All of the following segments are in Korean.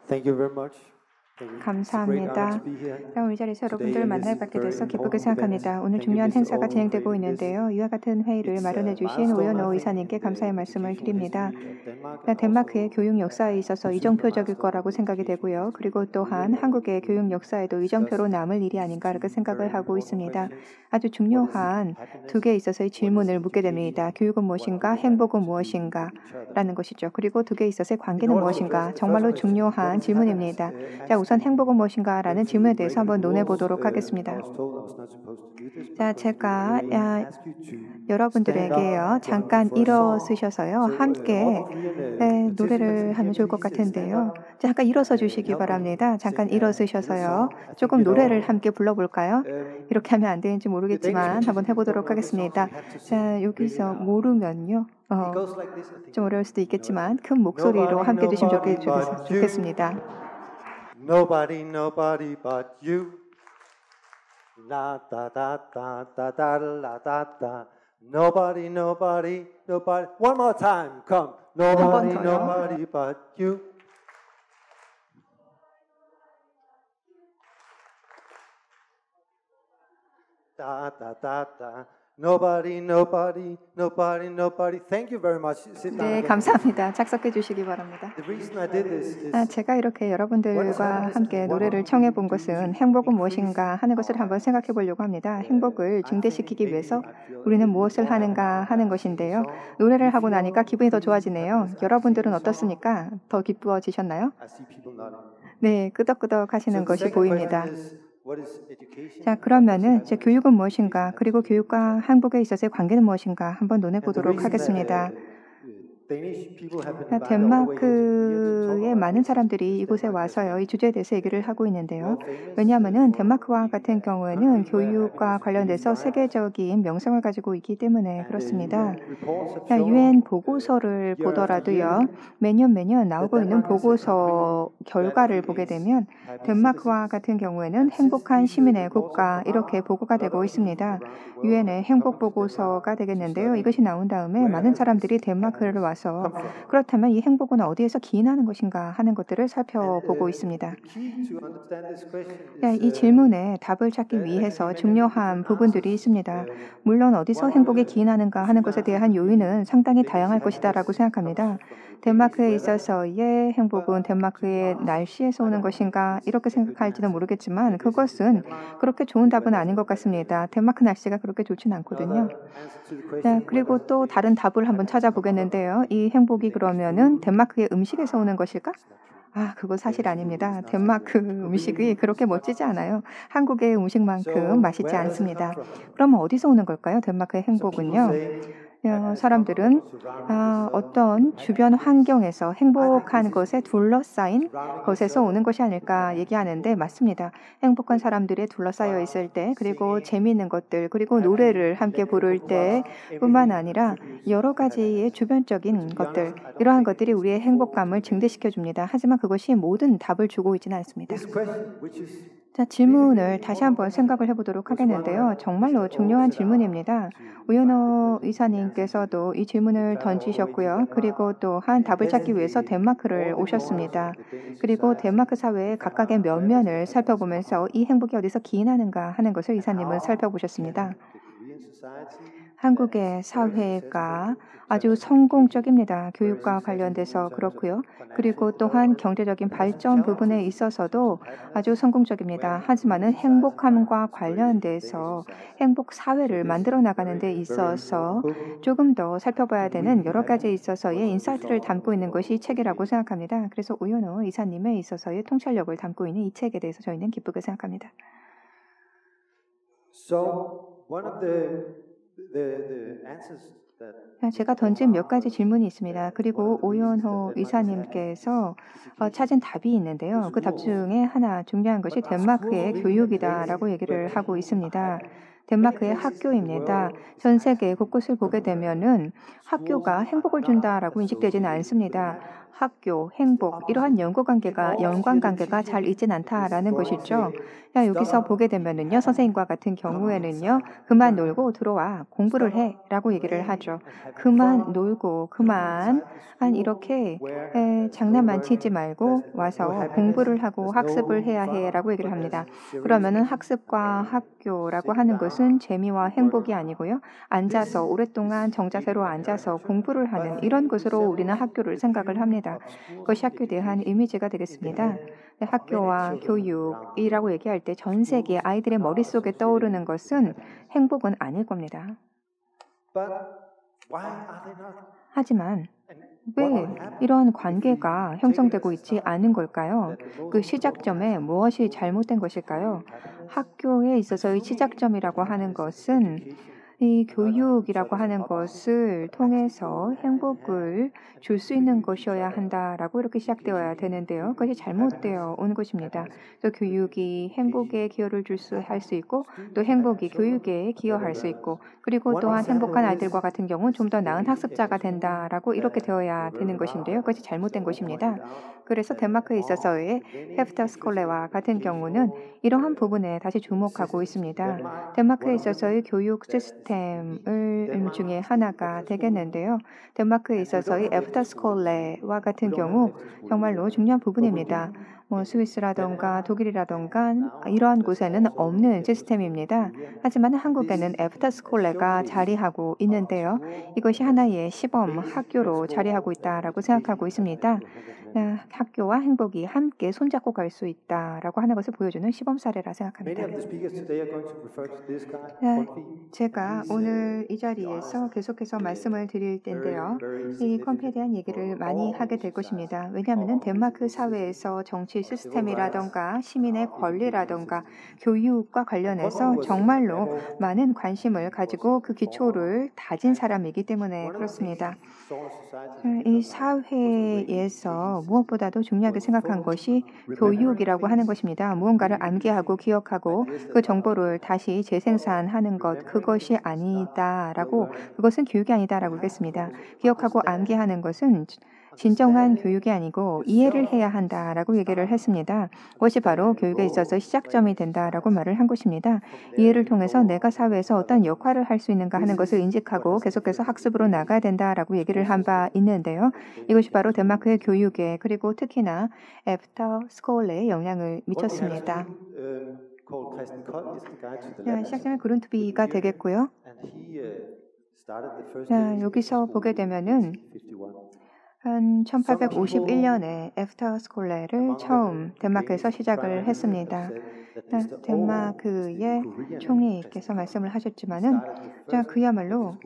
Thank you very much. 감사합니다. 오늘 이 자리에서 여러분들을 만나뵙게 돼서 기쁘게 생각합니다. 오늘 중요한 행사가 진행되고 있는데요. 이와 같은 회의를 마련해 주신 오연호 의사님께 감사의 말씀을 드립니다. 덴마크의 교육 역사에 있어서 이정표적일 거라고 생각이 되고요. 그리고 또한 한국의 교육 역사에도 이정표로 남을 일이 아닌가 이렇게 생각을 하고 있습니다. 아주 중요한 두 개에 있어서의 질문을 묻게 됩니다. 교육은 무엇인가, 행복은 무엇인가 라는 것이죠. 그리고 두 개에 있어서의 관계는 무엇인가, 정말로 중요한 질문입니다. 자, 우선 행복은 무엇인가 라는 질문에 대해서 한번 논해 보도록 하겠습니다. 자, 제가 여러분들에게요 잠깐 일어서셔서요 함께 노래를 하면 좋을 것 같은데요. 잠깐 일어서 주시기 바랍니다. 잠깐 일어서셔서요 조금 노래를 함께 불러볼까요? 이렇게 하면 안 되는지 모르겠지만 한번 해보도록 하겠습니다. 자, 여기서 모르면요 좀 어려울 수도 있겠지만 큰 목소리로 함께 해주시면 좋겠습니다. Nobody, nobody but you. La da da da da da la da da. Nobody, nobody, nobody. One more time, come. Nobody, nobody but you. Da da da da. Nobody, nobody, nobody, nobody. Thank you very much. 네, 감사합니다. 착석해 주시기 바랍니다. 제가 이렇게 여러분들과 함께 노래를 청해 본 것은 행복은 무엇인가 하는 것을 한번 생각해 보려고 합니다. 행복을 증대시키기 위해서 우리는 무엇을 하는가 하는 것인데요. 노래를 하고 나니까 기분이 더 좋아지네요. 여러분들은 어떻습니까? 더 기쁘어지셨나요? 네, 끄덕끄덕 하시는 것이 보입니다. 자, 그러면은 이제 교육은 무엇인가, 그리고 교육과 행복에 있어서의 관계는 무엇인가 한번 논해 보도록 하겠습니다. 덴마크의 많은 사람들이 이곳에 와서요 이 주제에 대해서 얘기를 하고 있는데요. 왜냐하면은 덴마크와 같은 경우에는 교육과 관련돼서 세계적인 명성을 가지고 있기 때문에 그렇습니다. UN 보고서를 보더라도요 매년 나오고 있는 보고서 결과를 보게 되면 덴마크와 같은 경우에는 행복한 시민의 국가 이렇게 보고가 되고 있습니다. UN의 행복 보고서가 되겠는데요. 이것이 나온 다음에 많은 사람들이 덴마크를 와서 그렇다면 이 행복은 어디에서 기인하는 것인가 하는 것들을 살펴보고 있습니다. 이 질문에 답을 찾기 위해서 중요한 부분들이 있습니다. 물론 어디서 행복이 기인하는가 하는 것에 대한 요인은 상당히 다양할 것이다라고 생각합니다. 덴마크에 있어서의 행복은 덴마크의 날씨에서 오는 것인가 이렇게 생각할지는 모르겠지만 그것은 그렇게 좋은 답은 아닌 것 같습니다. 덴마크 날씨가 그렇게 좋진 않거든요. 그리고 또 다른 답을 한번 찾아보겠는데요. 이 행복이 그러면은 덴마크의 음식에서 오는 것일까? 그거 사실 아닙니다. 덴마크 음식이 그렇게 멋지지 않아요. 한국의 음식만큼 맛있지 않습니다. 그러면 어디서 오는 걸까요? 덴마크의 행복은요. 사람들은 어떤 주변 환경에서 행복한 것에 둘러싸인 것에서 오는 것이 아닐까 얘기하는데 맞습니다. 행복한 사람들에 둘러싸여 있을 때 그리고 재미있는 것들 그리고 노래를 함께 부를 때 뿐만 아니라 여러 가지의 주변적인 것들 이러한 것들이 우리의 행복감을 증대시켜 줍니다. 하지만 그것이 모든 답을 주고 있지는 않습니다. 자, 질문을 다시 한번 생각을 해보도록 하겠는데요. 정말로 중요한 질문입니다. 오연호 의사님께서도 이 질문을 던지셨고요. 그리고 또한 답을 찾기 위해서 덴마크를 오셨습니다. 그리고 덴마크 사회의 각각의 면면을 살펴보면서 이 행복이 어디서 기인하는가 하는 것을 의사님은 살펴보셨습니다. 한국의 사회가 아주 성공적입니다. 교육과 관련돼서 그렇고요. 그리고 또한 경제적인 발전 부분에 있어서도 아주 성공적입니다. 하지만은 행복함과 관련돼서 행복 사회를 만들어 나가는 데 있어서 조금 더 살펴봐야 되는 여러 가지에 있어서의 인사이트를 담고 있는 것이 이 책이라고 생각합니다. 그래서 오연호 이사님에 있어서의 통찰력을 담고 있는 이 책에 대해서 저희는 기쁘게 생각합니다. 제가 던진 몇 가지 질문이 있습니다. 그리고 오연호 의사님께서 찾은 답이 있는데요. 그 답 중에 하나 중요한 것이 덴마크의 교육이다라고 얘기를 하고 있습니다. 덴마크의 학교입니다. 전 세계 곳곳을 보게 되면은 학교가 행복을 준다라고 인식되지는 않습니다. 학교, 행복, 이러한 연관관계가 잘 있진 않다라는 것이죠. 여기서 보게 되면은요, 선생님과 같은 경우에는요, 그만 놀고 들어와, 공부를 해, 라고 얘기를 하죠. 그만 놀고, 이렇게 장난만 치지 말고 와서 공부를 하고 학습을 해야 해, 라고 얘기를 합니다. 그러면은 학습과 학교라고 하는 것은 재미와 행복이 아니고요, 오랫동안 정자세로 앉아서 공부를 하는 이런 것으로 우리는 학교를 생각을 합니다. 그것이 학교에 대한 이미지가 되겠습니다. 학교와 교육이라고 얘기할 때 전 세계 아이들의 머릿속에 떠오르는 것은 행복은 아닐 겁니다. 하지만 왜 이런 관계가 형성되고 있지 않은 걸까요? 그 시작점에 무엇이 잘못된 것일까요? 학교에 있어서의 시작점이라고 하는 것은 이 교육이라고 하는 것을 통해서 행복을 줄 수 있는 것이어야 한다라고 이렇게 시작되어야 되는데요. 그것이 잘못되어 온 것입니다. 또 교육이 행복에 기여를 할 수 있고 또 행복이 교육에 기여할 수 있고 그리고 또한 행복한 아이들과 같은 경우는 좀 더 나은 학습자가 된다라고 이렇게 되어야 되는 것인데요. 그것이 잘못된 것입니다. 그래서 덴마크에 있어서의 헤프터스콜레와 같은 경우는 이러한 부분에 다시 주목하고 있습니다. 덴마크에 있어서의 교육 시스템을 중에 하나가 되겠는데요. 덴마크에 있어서의 애프터스콜레와 같은 경우 정말로 중요한 부분입니다. 스위스라던가 독일이라던가 이러한 곳에는 없는 시스템입니다. 하지만 한국에는 애프터스콜레가 자리하고 있는데요. 이것이 하나의 시범 학교로 자리하고 있다라고 생각하고 있습니다. 학교와 행복이 함께 손잡고 갈 수 있다라고 하는 것을 보여주는 시범 사례라 생각합니다. 제가 오늘 이 자리에서 계속해서 말씀을 드릴 텐데요. 이 컴퓨터에 대한 얘기를 많이 하게 될 것입니다. 왜냐하면 덴마크 사회에서 정치 시스템이라던가 시민의 권리라던가 교육과 관련해서 정말로 많은 관심을 가지고 그 기초를 다진 사람이기 때문에 그렇습니다. 이 사회에서 무엇보다도 중요하게 생각한 것이 교육이라고 하는 것입니다. 무언가를 암기하고 기억하고 그 정보를 다시 재생산하는 것, 그것이 아니다라고, 그것은 교육이 아니다라고 하겠습니다. 기억하고 암기하는 것은 진정한 교육이 아니고 이해를 해야 한다라고 얘기를 했습니다. 그것이 바로 교육에 있어서 시작점이 된다라고 말을 한 것입니다. 이해를 통해서 내가 사회에서 어떤 역할을 할 수 있는가 하는 것을 인식하고 계속해서 학습으로 나가야 된다라고 얘기를 한 바 있는데요. 이것이 바로 덴마크의 교육에 그리고 특히나 애프터 스콜레에 영향을 미쳤습니다. 시작점은 그룬트비가 되겠고요. 여기서 보게 되면은 한 1851년에 애프터스콜레를 처음 덴마크에서 시작을 했습니다. 덴마크의 총리께서 말씀을 하셨지만은 그야말로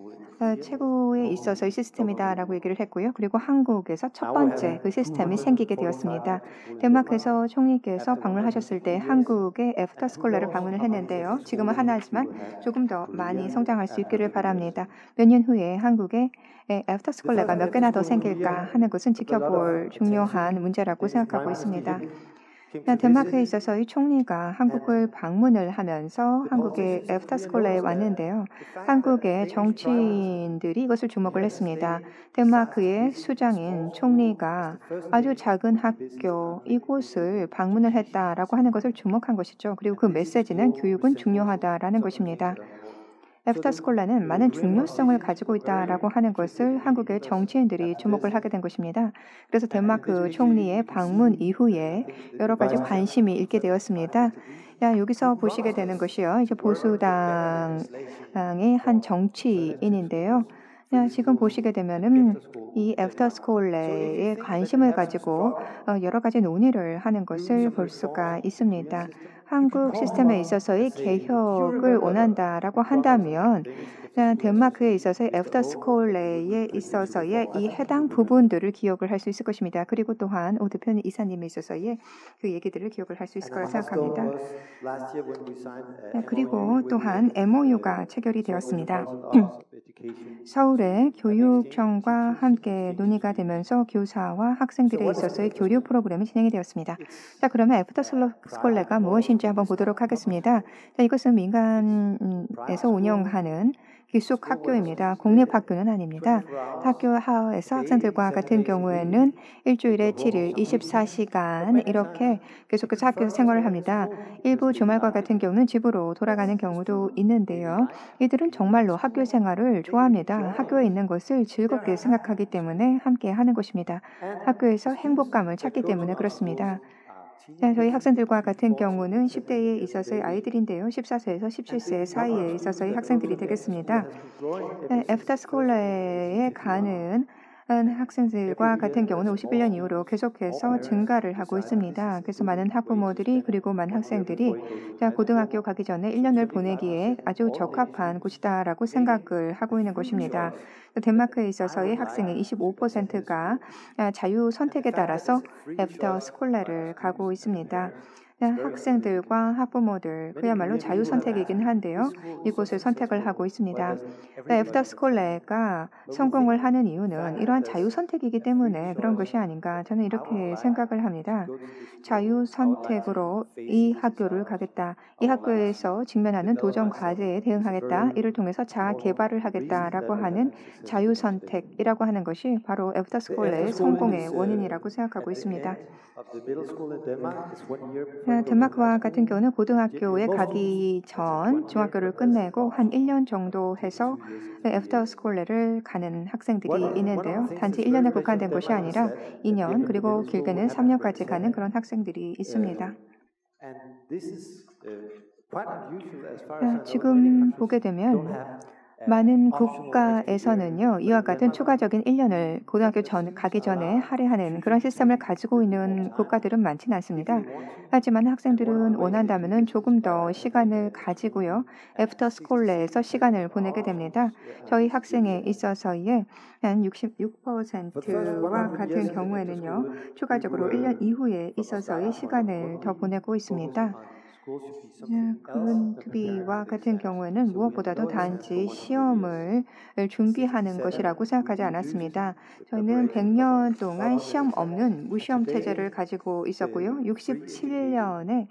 최고에 있어서의 시스템이다라고 얘기를 했고요. 그리고 한국에서 첫 번째 그 시스템이 생기게 되었습니다. 덴마크에서 총리께서 방문하셨을 때 한국의 애프터스콜레를 방문을 했는데요. 지금은 하나지만 조금 더 많이 성장할 수 있기를 바랍니다. 몇 년 후에 한국에 애프터스콜레가 몇 개나 더 생길까 하는 것은 지켜볼 중요한 문제라고 생각하고 있습니다. 덴마크에 있어서의 총리가 한국을 방문을 하면서 한국의 애프터스콜레에 왔는데요. 한국의 정치인들이 이것을 주목을 했습니다. 덴마크의 수장인 총리가 아주 작은 학교 이곳을 방문을 했다라고 하는 것을 주목한 것이죠. 그리고 그 메시지는 교육은 중요하다라는 것입니다. 애프터스콜레는 많은 중요성을 가지고 있다라고 하는 것을 한국의 정치인들이 주목을 하게 된 것입니다. 그래서 덴마크 총리의 방문 이후에 여러 가지 관심이 있게 되었습니다. 여기서 보시게 되는 것이요. 이제 보수당의 한 정치인인데요. 지금 보시게 되면은 이 애프터스콜레에 관심을 가지고 여러 가지 논의를 하는 것을 볼 수가 있습니다. 한국 시스템에 있어서의 개혁을 원한다라고 한다면 덴마크에 있어서의 애프터스콜레에 있어서의 이 해당 부분들을 기억을 할 수 있을 것입니다. 그리고 또한 대표 이사님에 있어서의 그 얘기들을 기억을 할 수 있을 거라 생각합니다. 그리고 또한 MOU가 체결이 되었습니다. 서울의 교육청과 함께 논의가 되면서 교사와 학생들에 있어서의 교류 프로그램이 진행이 되었습니다. 그러면 애프터스콜레가 무엇인지 문제 한번 보도록 하겠습니다. 자, 이것은 민간에서 운영하는 기숙 학교입니다. 공립학교는 아닙니다. 학교 하에서 학생들과 같은 경우에는 일주일에 7일, 24시간 이렇게 계속해서 학교에서 생활을 합니다. 일부 주말과 같은 경우는 집으로 돌아가는 경우도 있는데요. 이들은 정말로 학교 생활을 좋아합니다. 학교에 있는 것을 즐겁게 생각하기 때문에 함께 하는 것입니다. 학교에서 행복감을 찾기 때문에 그렇습니다. 자, 저희 학생들과 같은 경우는 10대에 있어서의 아이들인데요. 14세에서 17세 사이에 있어서의 학생들이 되겠습니다. 애프터스쿨러에 가는 학생들과 같은 경우는 51년 이후로 계속해서 증가를 하고 있습니다. 그래서 많은 학부모들이 그리고 많은 학생들이 고등학교 가기 전에 1년을 보내기에 아주 적합한 곳이다라고 생각을 하고 있는 것입니다. 덴마크에 있어서의 학생의 25%가 자유 선택에 따라서 애프터스쿨러를 가고 있습니다. 학생들과 학부모들 그야말로 자유 선택이긴 한데요. 이곳을 선택을 하고 있습니다. 애프터스쿨러가 성공을 하는 이유는 이러한 자유 선택이기 때문에 그런 것이 아닌가 저는 이렇게 생각을 합니다. 자유 선택으로 이 학교를 가겠다. 이 학교에서 직면하는 도전 과제에 대응하겠다. 이를 통해서 자아 개발을 하겠다라고 하는 자유 선택이라고 하는 것이 바로 애프터스쿨러의 성공의 원인이라고 생각하고 있습니다. 덴마크와 같은 경우는 고등학교에 가기 전 중학교를 끝내고 한 1년 정도 해서 애프터스쿨러를 가는 학생들이 있는데요. 단지 1년에 국한된 것이 아니라 2년 그리고 길게는 3년까지 가는 그런 학생들이 있습니다. 지금 보게 되면 많은 국가에서는요, 이와 같은 추가적인 1년을 고등학교 가기 전에 할애하는 그런 시스템을 가지고 있는 국가들은 많지는 않습니다. 하지만 학생들은 원한다면 조금 더 시간을 가지고요, 애프터스쿨러에서 시간을 보내게 됩니다. 저희 학생에 있어서의 한 66%와 같은 경우에는요, 추가적으로 1년 이후에 있어서의 시간을 더 보내고 있습니다. 그분들과 같은 경우에는 무엇보다도 단지 시험을 준비하는 것이라고 생각하지 않았습니다. 저희는 100년 동안 시험 없는 무시험 체제를 가지고 있었고요. 67년에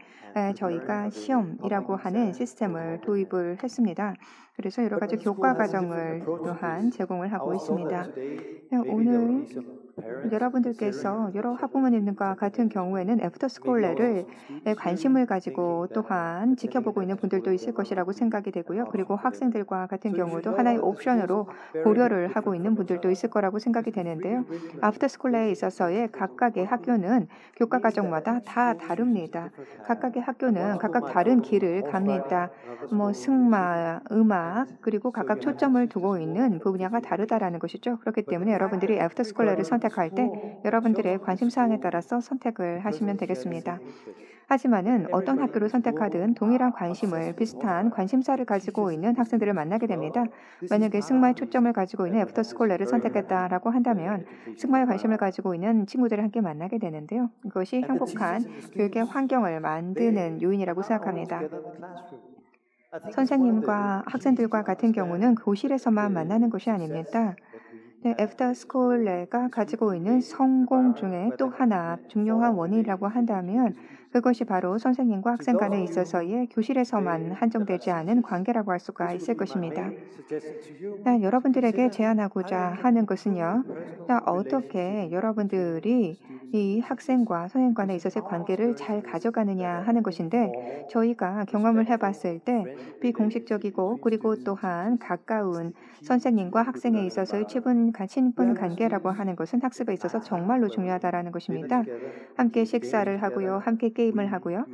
저희가 시험이라고 하는 시스템을 도입을 했습니다. 그래서 여러 가지 교과 과정을 또한 제공을 하고 있습니다. 오늘 여러분들께서 여러 학부모님과 같은 경우에는 애프터스쿨러를 관심을 가지고 또한 지켜보고 있는 분들도 있을 것이라고 생각이 되고요. 그리고 학생들과 같은 경우도 하나의 옵션으로 고려를 하고 있는 분들도 있을 거라고 생각이 되는데요. 애프터스쿨러에 있어서의 각각의 학교는 교과 과정마다 다 다릅니다. 각각의 학교는 각각 다른 길을 갑니다. 승마, 음악, 그리고 각각 초점을 두고 있는 분야가 다르다라는 것이죠. 그렇기 때문에 여러분들이 애프터스쿨러를 선택할 때 여러분들의 관심사항에 따라서 선택을 하시면 되겠습니다. 하지만은 어떤 학교를 선택하든 동일한 관심을, 비슷한 관심사를 가지고 있는 학생들을 만나게 됩니다. 만약에 승마에 초점을 가지고 있는 애프터스쿨러를 선택했다라고 한다면 승마에 관심을 가지고 있는 친구들을 함께 만나게 되는데요. 이것이 행복한 교육의 환경을 만드는 요인이라고 생각합니다. 선생님과 학생들과 같은 경우는 교실에서만 만나는 것이 아닙니다. 애프터스쿨러가 가지고 있는 성공 중에 또 하나 중요한 원인이라고 한다면 그것이 바로 선생님과 학생 간에 있어서의 교실에서만 한정되지 않은 관계라고 할 수가 있을 것입니다. 여러분들에게 제안하고자 하는 것은요. 어떻게 여러분들이 이 학생과 선생님 간에 있어서의 관계를 잘 가져가느냐 하는 것인데 저희가 경험을 해봤을 때 비공식적이고 그리고 또한 가까운 선생님과 학생에 있어서의 친분 관계라고 하는 것은 학습에 있어서 정말로 중요하다라는 것입니다. 함께 식사를 하고요. 함께 게임을 하고요.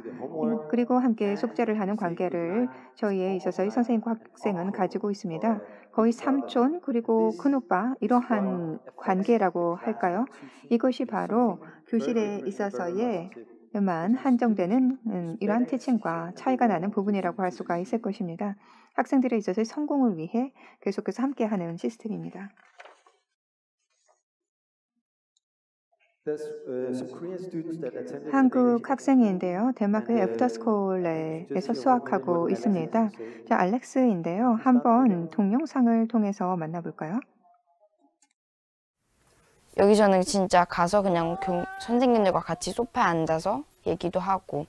그리고 함께 숙제를 하는 관계를 저희에 있어서의 선생님과 학생은 가지고 있습니다. 거의 삼촌 그리고 큰오빠 이러한 관계라고 할까요? 이것이 바로 교실에 있어서의 만 한정되는 이러한 특징과 차이가 나는 부분이라고 할 수가 있을 것입니다. 학생들에 있어서의 성공을 위해 계속해서 함께하는 시스템입니다. 한국 학생인데요. 덴마크의 애프터스쿨러에서 수학하고 있습니다. 알렉스인데요. 한번 동영상을 통해서 만나볼까요? 여기 저는 진짜 가서 그냥 선생님들과 같이 소파에 앉아서 얘기도 하고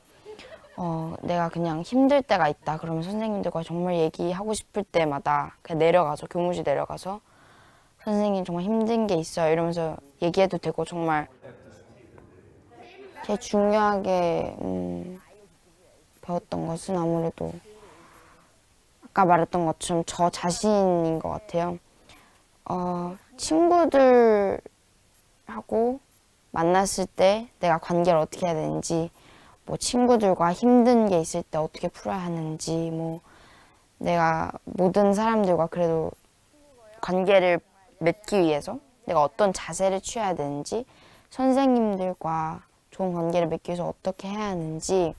내가 그냥 힘들 때가 있다. 그러면 선생님들과 정말 얘기하고 싶을 때마다 그냥 내려가서 교무실 내려가서 선생님 정말 힘든 게 있어요 이러면서 얘기해도 되고 정말 제일 중요하게 배웠던 것은 아무래도 아까 말했던 것처럼 저 자신인 것 같아요. 친구들하고 만났을 때 내가 관계를 어떻게 해야 되는지, 뭐 친구들과 힘든 게 있을 때 어떻게 풀어야 하는지, 뭐 내가 모든 사람들과 그래도 관계를 맺기 위해서 내가 어떤 자세를 취해야 되는지, 선생님들과 좋은 관계를 맺기 위해서 어떻게 해야 하는지,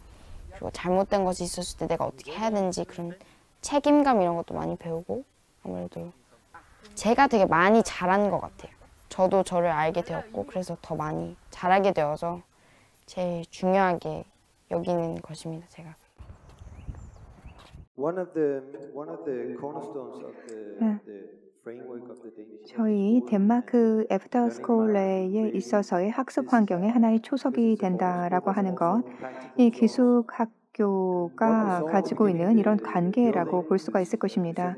그리고 잘못된 것이 있었을 때 내가 어떻게 해야 되는지 그런 책임감 이런 것도 많이 배우고 아무래도 제가 되게 많이 자란 것 같아요. 저도 저를 알게 되었고 그래서 더 많이 잘하게 되어서 제일 중요하게 여기는 것입니다. 제가. One of the cornerstones of the framework of the Danish 저희 덴마크 애프터 스쿨레에 있어서의 학습 환경의 하나의 초석이 된다라고 하는 것, 이 기숙 학교가 가지고 있는 이런 관계라고 볼 수가 있을 것입니다.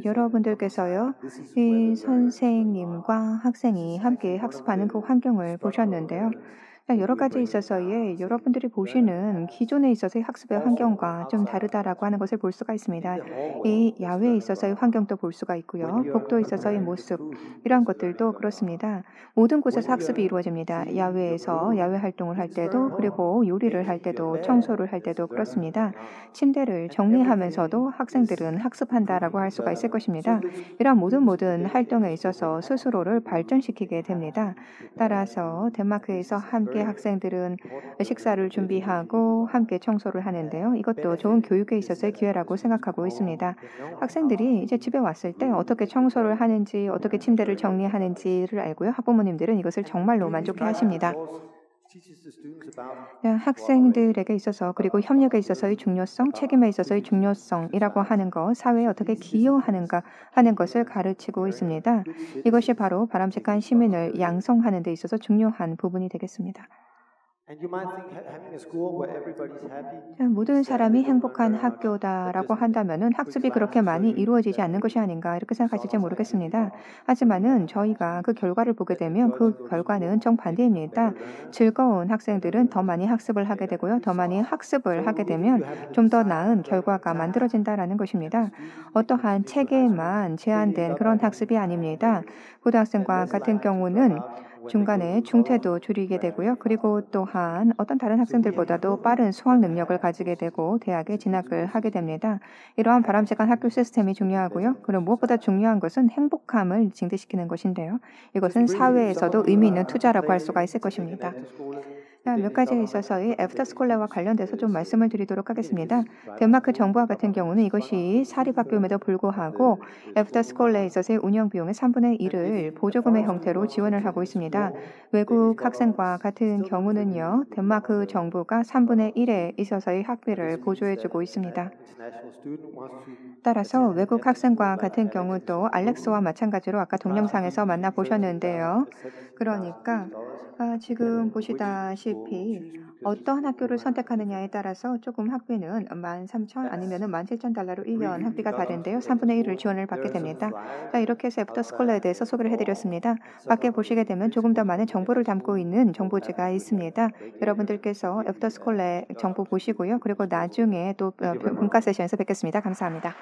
여러분들께서요, 이 선생님과 학생이 함께 학습하는 그 환경을 보셨는데요. 여러 가지 있어서의 여러분들이 보시는 기존에 있어서의 학습의 환경과 좀 다르다라고 하는 것을 볼 수가 있습니다. 이 야외에 있어서의 환경도 볼 수가 있고요. 복도에 있어서의 모습, 이러한 것들도 그렇습니다. 모든 곳에서 학습이 이루어집니다. 야외에서 야외 활동을 할 때도, 그리고 요리를 할 때도, 청소를 할 때도 그렇습니다. 침대를 정리하면서도 학생들은 학습한다라고 할 수가 있을 것입니다. 이런 모든 활동에 있어서 스스로를 발전시키게 됩니다. 따라서 덴마크에서 함께 학생들은 식사를 준비하고 함께 청소를 하는데요. 이것도 좋은 교육에 있어서의 기회라고 생각하고 있습니다. 학생들이 이제 집에 왔을 때 어떻게 청소를 하는지, 어떻게 침대를 정리하는지를 알고요. 학부모님들은 이것을 정말로 만족해 하십니다. 학생들에게 있어서, 그리고 협력에 있어서의 중요성, 책임에 있어서의 중요성이라고 하는 것, 사회에 어떻게 기여하는가 하는 것을 가르치고 있습니다. 이것이 바로 바람직한 시민을 양성하는 데 있어서 중요한 부분이 되겠습니다. 모든 사람이 행복한 학교다라고 한다면은 학습이 그렇게 많이 이루어지지 않는 것이 아닌가 이렇게 생각하실지 모르겠습니다. 하지만은 저희가 그 결과를 보게 되면 그 결과는 정반대입니다. 즐거운 학생들은 더 많이 학습을 하게 되고요. 더 많이 학습을 하게 되면 좀 더 나은 결과가 만들어진다라는 것입니다. 어떠한 체계만 제한된 그런 학습이 아닙니다. 고등학생과 같은 경우는 중간에 중퇴도 줄이게 되고요. 그리고 또한 어떤 다른 학생들보다도 빠른 수학 능력을 가지게 되고 대학에 진학을 하게 됩니다. 이러한 바람직한 학교 시스템이 중요하고요. 그리고 무엇보다 중요한 것은 행복함을 증대시키는 것인데요. 이것은 사회에서도 의미 있는 투자라고 할 수가 있을 것입니다. 몇 가지에 있어서의 애프터스쿨레와 관련돼서 좀 말씀을 드리도록 하겠습니다. 덴마크 정부와 같은 경우는 이것이 사립학교임에도 불구하고 애프터스쿨레에 있어서의 운영 비용의 3분의 1을 보조금의 형태로 지원을 하고 있습니다. 외국 학생과 같은 경우는요, 덴마크 정부가 3분의 1에 있어서의 학비를 보조해주고 있습니다. 따라서 외국 학생과 같은 경우도 알렉스와 마찬가지로 아까 동영상에서 만나보셨는데요. 그러니까 지금 보시다시피 어떠한 학교를 선택하느냐에 따라서 조금 학비는 13,000 아니면 17,000달러로 1년 학비가 다른데요. 3분의 1을 지원을 받게 됩니다. 자, 이렇게 해서 애프터스쿨레에 대해서 소개를 해드렸습니다. 밖에 보시게 되면 조금 더 많은 정보를 담고 있는 정보지가 있습니다. 여러분들께서 애프터스쿨레 정보 보시고요. 그리고 나중에 또 분과 세션에서 뵙겠습니다. 감사합니다.